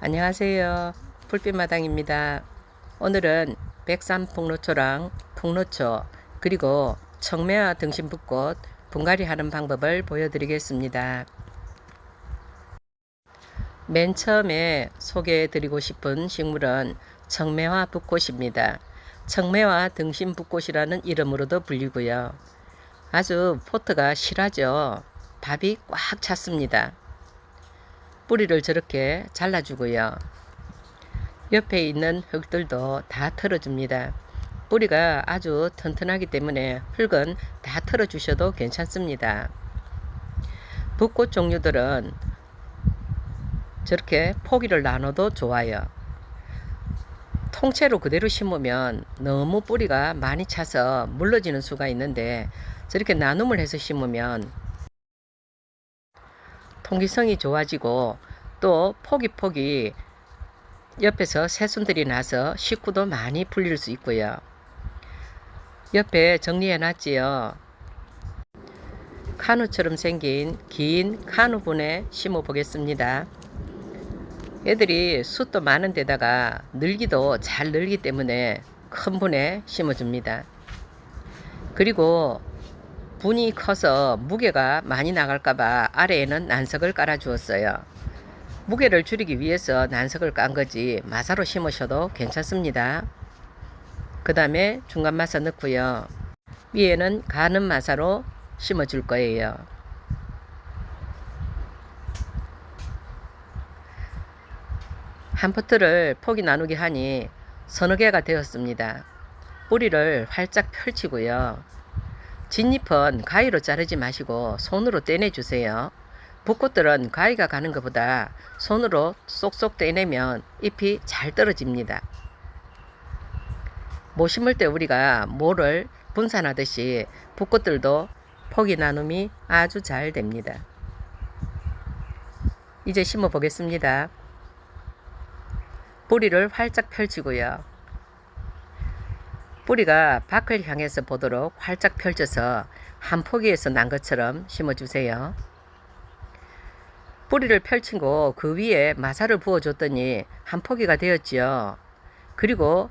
안녕하세요. 불빛마당입니다. 오늘은 백삼풍노초랑 풍노초 그리고 청매와 등심붓꽃 분갈이 하는 방법을 보여드리겠습니다. 맨 처음에 소개해드리고 싶은 식물은 청매와 붓꽃입니다. 청매와 등심붓꽃이라는 이름으로도 불리고요. 아주 포트가 실하죠. 밥이 꽉 찼습니다. 뿌리를 저렇게 잘라주고요. 옆에 있는 흙들도 다 털어줍니다. 뿌리가 아주 튼튼하기 때문에 흙은 다 털어주셔도 괜찮습니다. 붓꽃 종류들은 저렇게 포기를 나눠도 좋아요. 통째로 그대로 심으면 너무 뿌리가 많이 차서 물러지는 수가 있는데 저렇게 나눔을 해서 심으면 통기성이 좋아지고 또 포기 옆에서 새순들이 나서 식구도 많이 풀릴 수 있고요. 옆에 정리해 놨지요. 카누처럼 생긴 긴 카누분에 심어 보겠습니다. 애들이 숯도 많은 데다가 늘기도 잘 늘기 때문에 큰 분에 심어 줍니다. 그리고 분이 커서 무게가 많이 나갈까봐 아래에는 난석을 깔아 주었어요. 무게를 줄이기 위해서 난석을 깐 거지 마사로 심으셔도 괜찮습니다. 그 다음에 중간 마사 넣고요. 위에는 가는 마사로 심어 줄 거예요. 한 포트를 포기 나누기 하니 서너 개가 되었습니다. 뿌리를 활짝 펼치고요. 진잎은 가위로 자르지 마시고 손으로 떼내 주세요. 붓꽃들은 가위가 가는 것보다 손으로 쏙쏙 떼내면 잎이 잘 떨어집니다. 모 심을 때 우리가 모를 분산하듯이 붓꽃들도 포기 나눔이 아주 잘 됩니다. 이제 심어 보겠습니다. 뿌리를 활짝 펼치고요. 뿌리가 밖을 향해서 보도록 활짝 펼쳐서 한 포기에서 난 것처럼 심어주세요. 뿌리를 펼치고 그 위에 마사를 부어줬더니 한 포기가 되었지요. 그리고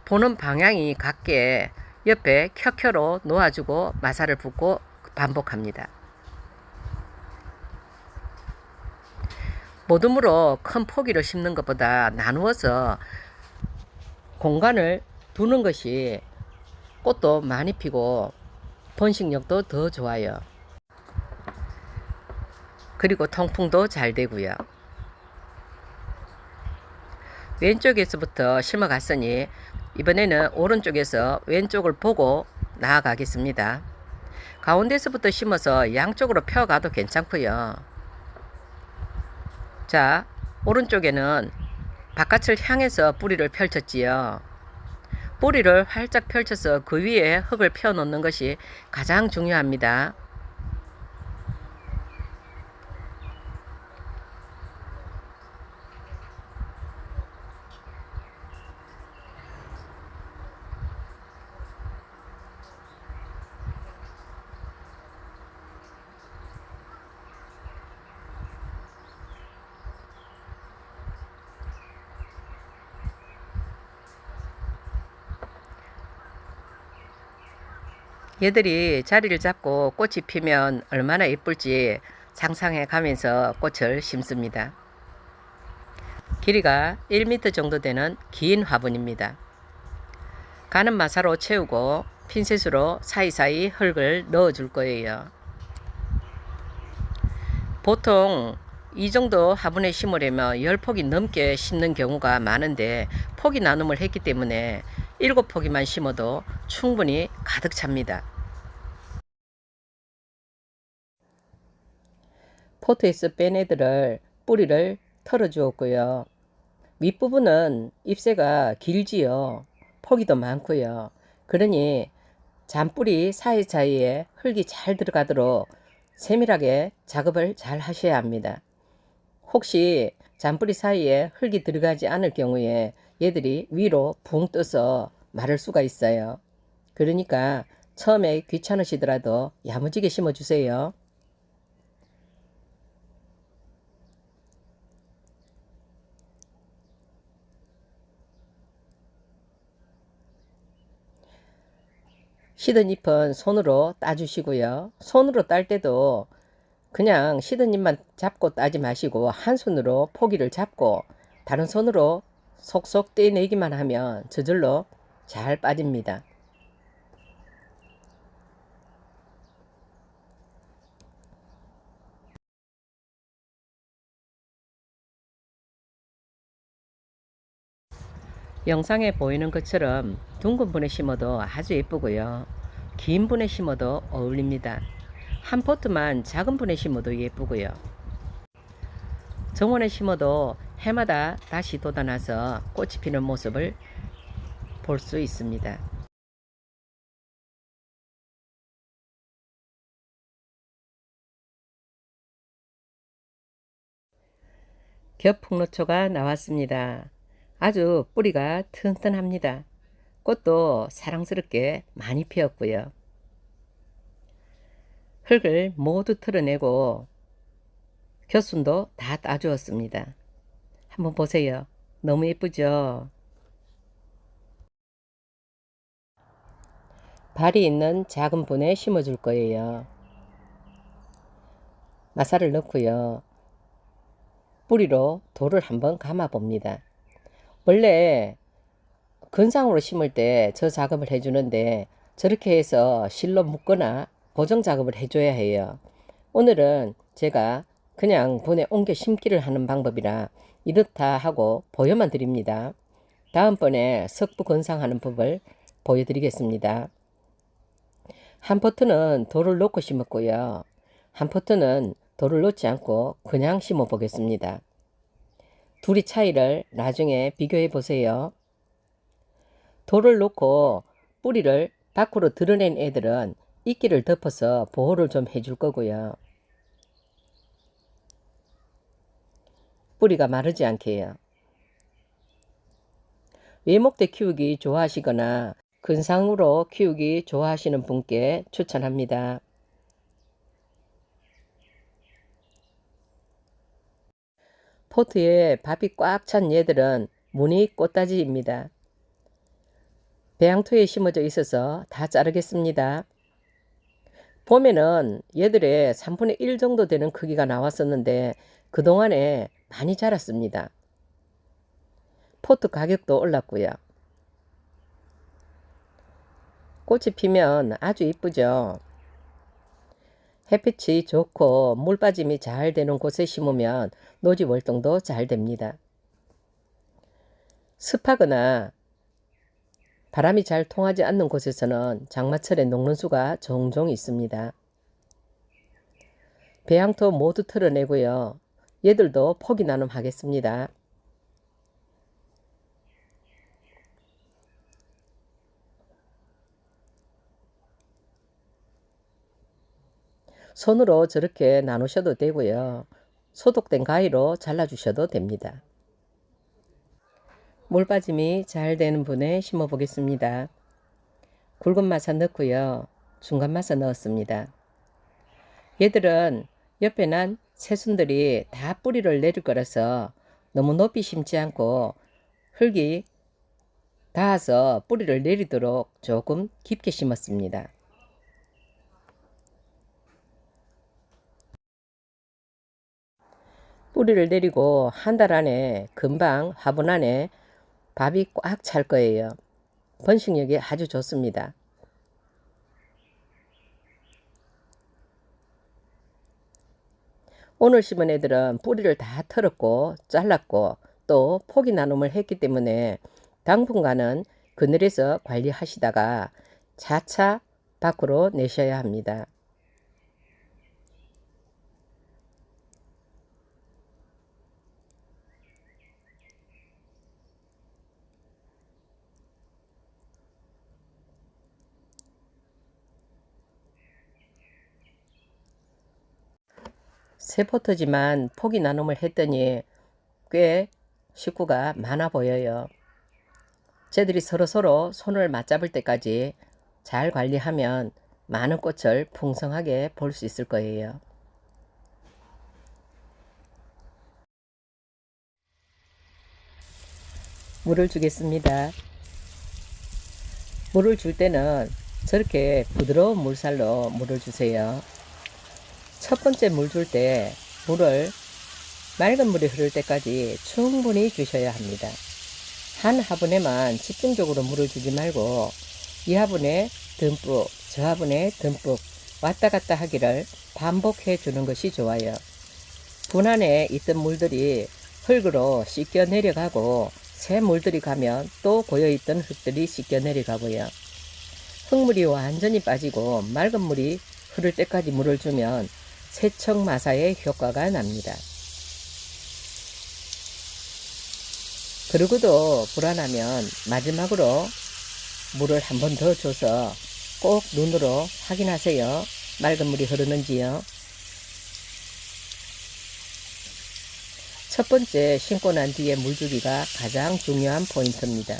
보는 방향이 같게 옆에 켜켜로 놓아주고 마사를 붓고 반복합니다. 모둠으로 큰 포기를 심는 것보다 나누어서 공간을 두는 것이 꽃도 많이 피고 번식력도 더 좋아요. 그리고 통풍도 잘 되고요. 왼쪽에서부터 심어 갔으니 이번에는 오른쪽에서 왼쪽을 보고 나아가겠습니다. 가운데서부터 심어서 양쪽으로 펴가도 괜찮고요. 자, 오른쪽에는 바깥을 향해서 뿌리를 펼쳤지요. 뿌리를 활짝 펼쳐서 그 위에 흙을 펴 놓는 것이 가장 중요합니다. 얘들이 자리를 잡고 꽃이 피면 얼마나 예쁠지 상상해 가면서 꽃을 심습니다. 길이가 1m 정도 되는 긴 화분입니다. 가는 마사로 채우고 핀셋으로 사이사이 흙을 넣어 줄 거예요. 보통 이 정도 화분에 심으려면 10폭이 넘게 심는 경우가 많은데 폭이 나눔을 했기 때문에 7폭이만 심어도 충분히 가득 찹니다. 포트에서 뺀 애들을 뿌리를 털어 주었고요. 윗부분은 잎새가 길지요. 폭이도 많고요. 그러니 잔뿌리 사이사이에 흙이 잘 들어가도록 세밀하게 작업을 잘 하셔야 합니다. 혹시 잔뿌리 사이에 흙이 들어가지 않을 경우에 얘들이 위로 붕 떠서 마를 수가 있어요. 그러니까 처음에 귀찮으시더라도 야무지게 심어주세요. 시든 잎은 손으로 따주시고요. 손으로 딸 때도 그냥 시든 잎만 잡고 따지 마시고 한 손으로 포기를 잡고 다른 손으로 속속 떼내기만 하면 저절로 잘 빠집니다. 영상에 보이는 것처럼 둥근 분에 심어도 아주 예쁘고요. 긴 분에 심어도 어울립니다. 한 포트만 작은 분에 심어도 예쁘고요. 정원에 심어도 해마다 다시 돋아나서 꽃이 피는 모습을 볼 수 있습니다. 겹풍로초가 나왔습니다. 아주 뿌리가 튼튼합니다. 꽃도 사랑스럽게 많이 피었고요. 흙을 모두 털어내고 겨순도 다 따주었습니다. 한번 보세요. 너무 예쁘죠? 발이 있는 작은 분에 심어줄 거예요. 마사를 넣고요. 뿌리로 돌을 한번 감아 봅니다. 원래 근상으로 심을 때 저 작업을 해주는데 저렇게 해서 실로 묶거나 고정 작업을 해줘야 해요. 오늘은 제가 그냥 분에 옮겨 심기를 하는 방법이라 이렇다 하고 보여만 드립니다. 다음번에 석부 건상하는 법을 보여드리겠습니다. 한 포트는 돌을 놓고 심었고요. 한 포트는 돌을 놓지 않고 그냥 심어 보겠습니다. 둘이 차이를 나중에 비교해 보세요. 돌을 놓고 뿌리를 밖으로 드러낸 애들은 이끼를 덮어서 보호를 좀 해줄 거고요. 뿌리가 마르지 않게 해요. 외목대 키우기 좋아하시거나 근상으로 키우기 좋아하시는 분께 추천합니다. 포트에 밥이 꽉 찬 얘들은 무늬 꽃다지입니다. 배양토에 심어져 있어서 다 자르겠습니다. 봄에는 얘들의 3분의 1 정도 되는 크기가 나왔었는데 그동안에 많이 자랐습니다. 포트 가격도 올랐고요. 꽃이 피면 아주 이쁘죠. 햇빛이 좋고 물 빠짐이 잘 되는 곳에 심으면 노지 월동도 잘 됩니다. 습하거나 바람이 잘 통하지 않는 곳에서는 장마철에 녹는 수가 종종 있습니다. 배양토 모두 털어내고요. 얘들도 포기 나눔하겠습니다. 손으로 저렇게 나누셔도 되고요. 소독된 가위로 잘라주셔도 됩니다. 물 빠짐이 잘 되는 분에 심어 보겠습니다. 굵은 마사 넣고요. 중간 마사 넣었습니다. 얘들은 옆에 난 새순들이 다 뿌리를 내릴 거라서 너무 높이 심지 않고 흙이 닿아서 뿌리를 내리도록 조금 깊게 심었습니다. 뿌리를 내리고 한 달 안에 금방 화분 안에 밥이 꽉 찰 거예요. 번식력이 아주 좋습니다. 오늘 심은 애들은 뿌리를 다 털었고 잘랐고 또 포기 나눔을 했기 때문에 당분간은 그늘에서 관리하시다가 차차 밖으로 내셔야 합니다. 세 포트지만 포기 나눔을 했더니 꽤 식구가 많아 보여요. 쟤들이 서로서로 손을 맞잡을 때까지 잘 관리하면 많은 꽃을 풍성하게 볼 수 있을 거예요. 물을 주겠습니다. 물을 줄 때는 저렇게 부드러운 물살로 물을 주세요. 첫 번째 물 줄 때 물을 맑은 물이 흐를 때까지 충분히 주셔야 합니다. 한 화분에만 집중적으로 물을 주지 말고 이 화분에 듬뿍 저 화분에 듬뿍 왔다 갔다 하기를 반복해 주는 것이 좋아요. 분 안에 있던 물들이 흙으로 씻겨 내려가고 새 물들이 가면 또 고여있던 흙들이 씻겨 내려가고요. 흙물이 완전히 빠지고 맑은 물이 흐를 때까지 물을 주면 세척마사의 효과가 납니다. 그러고도 불안하면 마지막으로 물을 한 번 더 줘서 꼭 눈으로 확인하세요. 맑은 물이 흐르는지요. 첫 번째 심고 난 뒤에 물 주기가 가장 중요한 포인트입니다.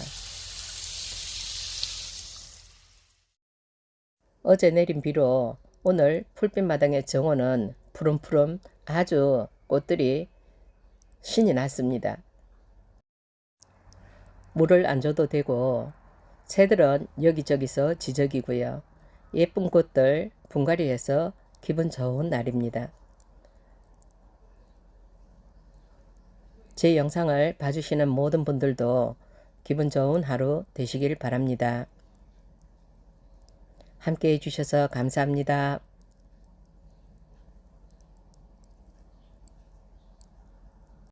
어제 내린 비로 오늘 풀빛마당의 정원은 푸름푸름 아주 꽃들이 신이 났습니다. 물을 안 줘도 되고 새들은 여기저기서 지저귀고요. 예쁜 꽃들 분갈이해서 기분 좋은 날입니다. 제 영상을 봐주시는 모든 분들도 기분 좋은 하루 되시길 바랍니다. 함께 해주셔서 감사합니다.